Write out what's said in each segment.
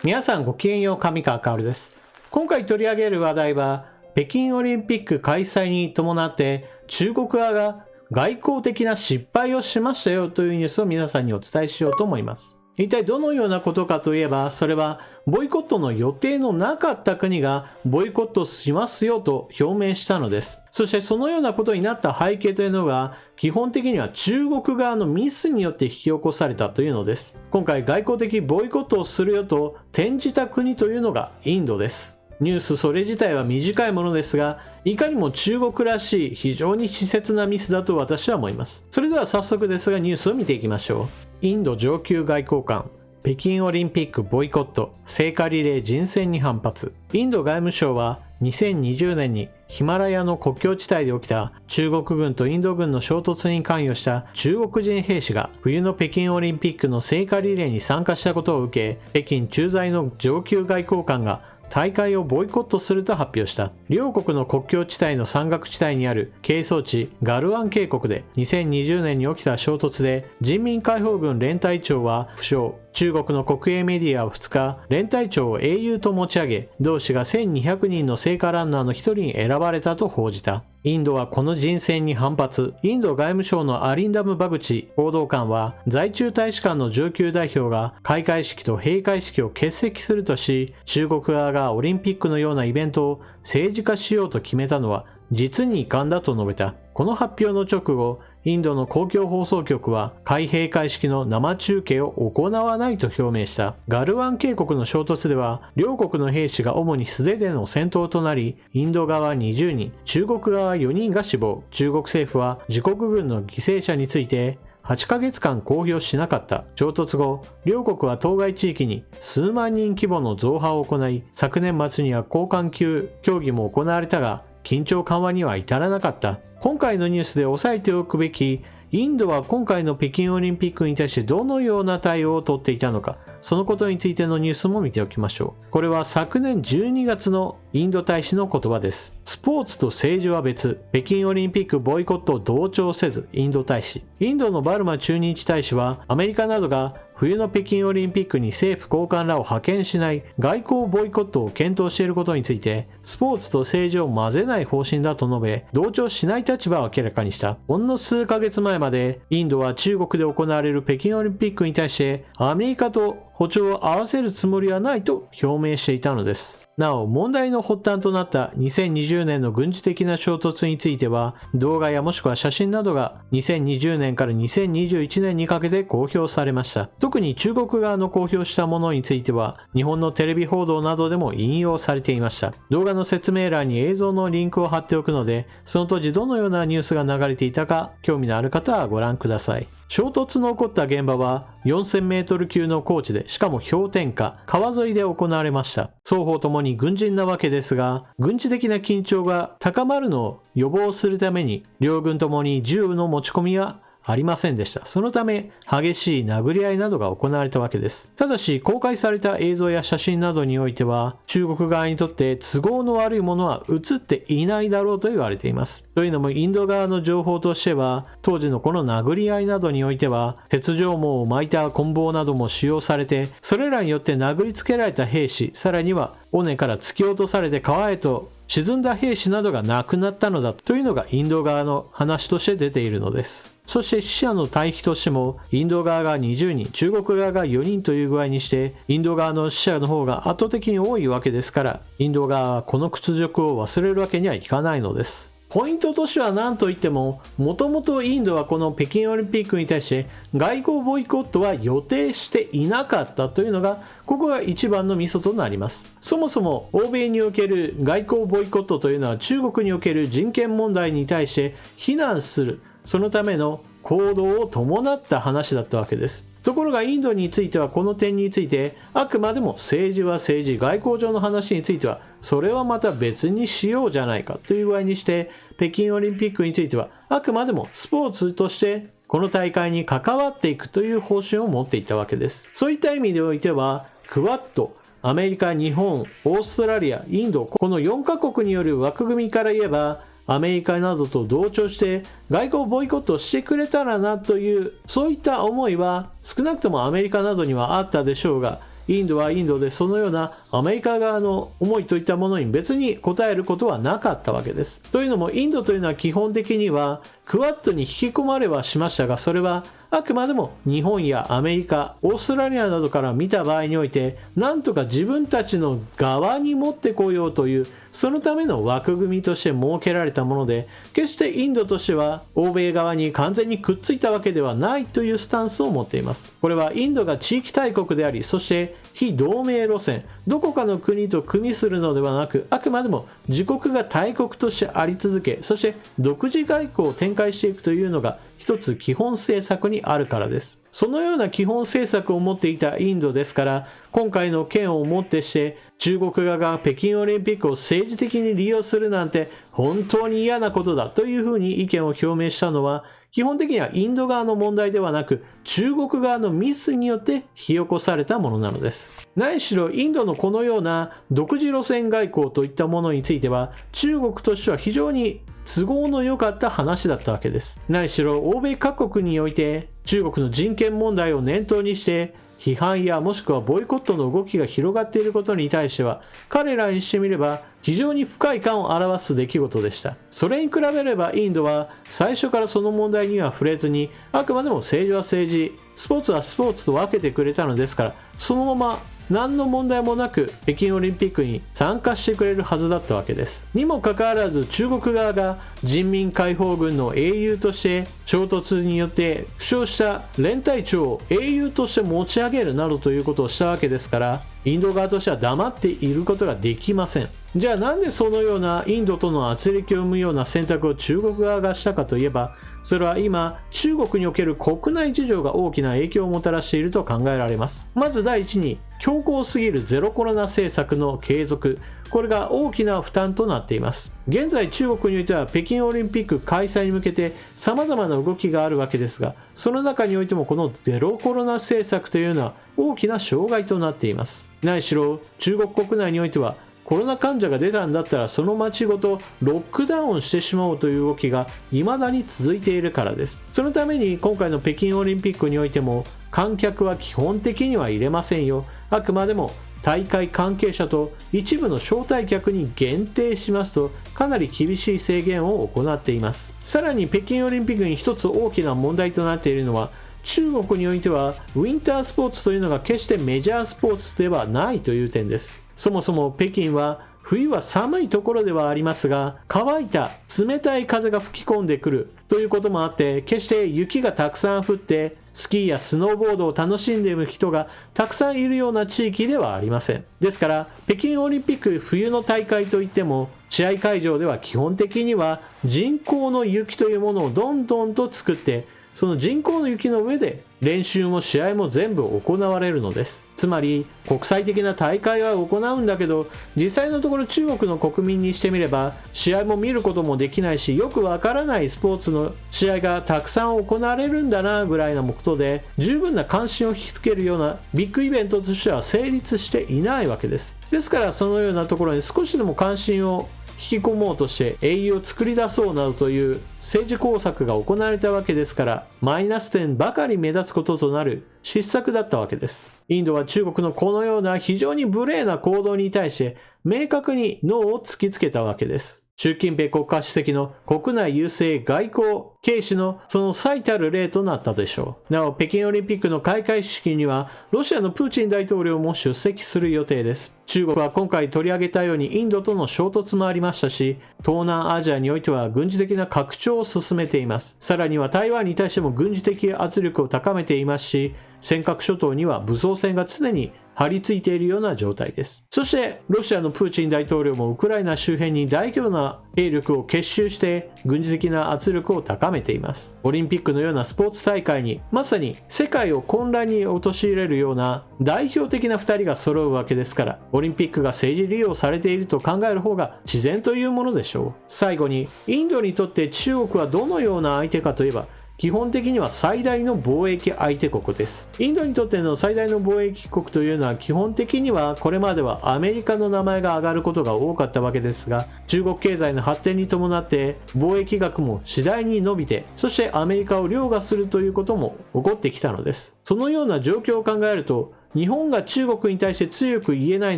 皆さんごきげんよう、上川薫です。今回取り上げる話題は、北京オリンピック開催に伴って中国側が外交的な失敗をしましたよというニュースを皆さんにお伝えしようと思います。一体どのようなことかといえば、それはボイコットの予定のなかった国がボイコットしますよと表明したのです。そしてそのようなことになった背景というのが、基本的には中国側のミスによって引き起こされたというのです。今回外交的ボイコットをするよと転じた国というのがインドです。ニュースそれ自体は短いものですが、いかにも中国らしい非常に稚拙なミスだと私は思います。それでは早速ですがニュースを見ていきましょう。インド上級外交官、北京オリンピックボイコット、聖火リレー人選に反発。インド外務省は2020年にヒマラヤの国境地帯で起きた中国軍とインド軍の衝突に関与した中国人兵士が冬の北京オリンピックの聖火リレーに参加したことを受け、北京駐在の上級外交官が大会をボイコットすると発表した。両国の国境地帯の山岳地帯にある係争地ガルワン渓谷で2020年に起きた衝突で人民解放軍連隊長は負傷。中国の国営メディアは2日、連隊長を英雄と持ち上げ、同氏が1200人の聖火ランナーの一人に選ばれたと報じた。インドはこの人選に反発。インド外務省のアリンダム・バグチ報道官は、在中大使館の上級代表が開会式と閉会式を欠席するとし、中国側がオリンピックのようなイベントを政治化しようと決めたのは実に遺憾だと述べた。この発表の直後、インドの公共放送局は開閉会式の生中継を行わないと表明した。ガルワン渓谷の衝突では両国の兵士が主に素手での戦闘となり、インド側20人、中国側4人が死亡。中国政府は自国軍の犠牲者について8ヶ月間公表しなかった。衝突後、両国は当該地域に数万人規模の増派を行い、昨年末には高官級協議も行われたが、緊張緩和には至らなかった。今回のニュースで押さえておくべき、インドは今回の北京オリンピックに対してどのような対応をとっていたのか、そのことについてのニュースも見ておきましょう。これは昨年12月のインド大使の言葉です。スポーツと政治は別。北京オリンピックボイコットを同調せず、インド大使。インドのバルマ駐日大使は、アメリカなどが冬の北京オリンピックに政府高官らを派遣しない外交ボイコットを検討していることについて、スポーツと政治を混ぜない方針だと述べ、同調しない立場を明らかにした。ほんの数ヶ月前まで、インドは中国で行われる北京オリンピックに対して、アメリカと歩調を合わせるつもりはないと表明していたのです。なお、問題の発端となった2020年の軍事的な衝突については、動画やもしくは写真などが2020年から2021年にかけて公表されました。特に中国側の公表したものについては、日本のテレビ報道などでも引用されていました。動画の説明欄に映像のリンクを貼っておくので、その当時どのようなニュースが流れていたか、興味のある方はご覧ください。衝突の起こった現場は4000メートル級の高地で、しかも氷点下、川沿いで行われました。双方ともに軍人なわけですが、軍事的な緊張が高まるのを予防するために、両軍ともに銃の持ち込みはありませんでした。そのため、激しい殴り合いなどが行われたわけです。ただし、公開された映像や写真などにおいては、中国側にとって都合の悪いものは映っていないだろうと言われています。というのも、インド側の情報としては、当時のこの殴り合いなどにおいては、鉄条網を巻いた棍棒なども使用されて、それらによって殴りつけられた兵士、さらには尾根から突き落とされて川へと沈んだ兵士などが亡くなったのだというのがインド側の話として出ているのです。そして死者の対比としても、インド側が20人、中国側が4人という具合にして、インド側の死者の方が圧倒的に多いわけですから、インド側はこの屈辱を忘れるわけにはいかないのです。ポイントとしては何といっても、もともとインドはこの北京オリンピックに対して外交ボイコットは予定していなかったというのが、ここが一番のミソとなります。そもそも欧米における外交ボイコットというのは中国における人権問題に対して非難する、そのための行動を伴った話だったわけです。ところがインドについてはこの点について、あくまでも政治は政治、外交上の話についてはそれはまた別にしようじゃないかという具合にして、北京オリンピックについてはあくまでもスポーツとしてこの大会に関わっていくという方針を持っていたわけです。そういった意味においてはクワッド、アメリカ、日本、オーストラリア、インド、この4カ国による枠組みから言えば、アメリカなどと同調して外交ボイコットしてくれたらなという、そういった思いは少なくともアメリカなどにはあったでしょうが、インドはインドでそのようなアメリカ側の思いといったものに別に応えることはなかったわけです。というのもインドというのは基本的にはクワッドに引き込まれはしましたが、それはあくまでも日本やアメリカ、オーストラリアなどから見た場合において、なんとか自分たちの側に持ってこようという、そのための枠組みとして設けられたもので、決してインドとしては欧米側に完全にくっついたわけではないというスタンスを持っています。これはインドが地域大国であり、そして非同盟路線、どこかの国と組みするのではなく、あくまでも自国が大国としてあり続け、そして独自外交を展開していくというのが一つ基本政策にあるからです。そのような基本政策を持っていたインドですから、今回の件をもってして中国側が北京オリンピックを政治的に利用するなんて本当に嫌なことだというふうに意見を表明したのは、基本的にはインド側の問題ではなく中国側のミスによって引き起こされたものなのです。何しろインドのこのような独自路線外交といったものについては中国としては非常に都合の良かった話だったわけです。何しろ欧米各国において中国の人権問題を念頭にして批判やもしくはボイコットの動きが広がっていることに対しては、彼らにしてみれば非常に不快感を表す出来事でした。それに比べればインドは最初からその問題には触れずに、あくまでも政治は政治、スポーツはスポーツと分けてくれたのですから、そのまま何の問題もなく北京オリンピックに参加してくれるはずだったわけです。にもかかわらず中国側が人民解放軍の英雄として衝突によって負傷した連隊長を英雄として持ち上げるなどということをしたわけですから、インド側としては黙っていることができません。じゃあなんでそのようなインドとの圧力を生むような選択を中国側がしたかといえば、それは今中国における国内事情が大きな影響をもたらしていると考えられます。まず第一に強硬すぎるゼロコロナ政策の継続、これが大きな負担となっています。現在中国においては北京オリンピック開催に向けて様々な動きがあるわけですが、その中においてもこのゼロコロナ政策というのは大きな障害となっています。何しろ中国国内においてはコロナ患者が出たんだったらその街ごとロックダウンしてしまおうという動きが未だに続いているからです。そのために今回の北京オリンピックにおいても観客は基本的には入れませんよ。あくまでも大会関係者と一部の招待客に限定しますとかなり厳しい制限を行っています。さらに北京オリンピックに一つ大きな問題となっているのは、中国においてはウィンタースポーツというのが決してメジャースポーツではないという点です。そもそも北京は冬は寒いところではありますが、乾いた冷たい風が吹き込んでくるということもあって、決して雪がたくさん降ってスキーやスノーボードを楽しんでいる人がたくさんいるような地域ではありません。ですから北京オリンピック冬の大会といっても、試合会場では基本的には人工の雪というものをどんどんと作って、その人工の雪の上で練習も試合も全部行われるのです。つまり国際的な大会は行うんだけど、実際のところ中国の国民にしてみれば試合も見ることもできないし、よくわからないスポーツの試合がたくさん行われるんだなぐらいのことで、十分な関心を引きつけるようなビッグイベントとしては成立していないわけです。ですからそのようなところに少しでも関心を引き込もうとして英雄を作り出そうなどという政治工作が行われたわけですから、マイナス点ばかり目立つこととなる失策だったわけです。インドは中国のこのような非常に無礼な行動に対して明確にノーを突きつけたわけです。習近平国家主席の国内優勢外交軽視のその最たる例となったでしょう。なお、北京オリンピックの開会式にはロシアのプーチン大統領も出席する予定です。中国は今回取り上げたようにインドとの衝突もありましたし、東南アジアにおいては軍事的な拡張を進めています。さらには台湾に対しても軍事的圧力を高めていますし、尖閣諸島には武装船が常に張り付いているような状態です。そしてロシアのプーチン大統領もウクライナ周辺に大規模な兵力を結集して軍事的な圧力を高めています。オリンピックのようなスポーツ大会にまさに世界を混乱に陥れるような代表的な2人が揃うわけですから、オリンピックが政治利用されていると考える方が自然というものでしょう。最後にインドにとって中国はどのような相手かといえば、基本的には最大の貿易相手国です。インドにとっての最大の貿易国というのは基本的にはこれまではアメリカの名前が挙がることが多かったわけですが、中国経済の発展に伴って貿易額も次第に伸びて、そしてアメリカを凌駕するということも起こってきたのです。そのような状況を考えると、日本が中国に対して強く言えない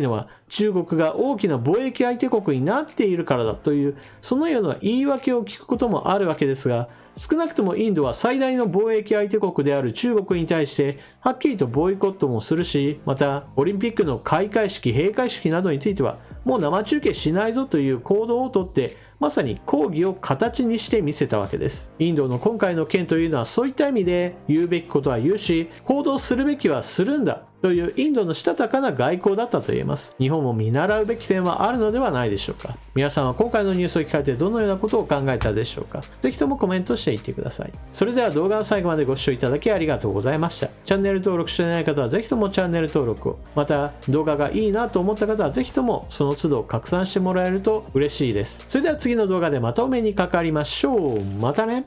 のは中国が大きな貿易相手国になっているからだというそのような言い訳を聞くこともあるわけですが、少なくともインドは最大の貿易相手国である中国に対してはっきりとボイコットもするし、またオリンピックの開会式、閉会式などについてはもう生中継しないぞという行動をとってまさに抗議を形にして見せたわけです。インドの今回の件というのはそういった意味で言うべきことは言うし、行動するべきはするんだというインドのしたたかな外交だったと言えます。日本も見習うべき点はあるのではないでしょうか。皆さんは今回のニュースを聞かれてどのようなことを考えたでしょうか。ぜひともコメントしていってください。それでは動画を最後までご視聴いただきありがとうございました。チャンネル登録していない方はぜひともチャンネル登録を。また動画がいいなと思った方はぜひともその都度拡散してもらえると嬉しいです。それでは次の動画でまたお目にかかりましょう。またね。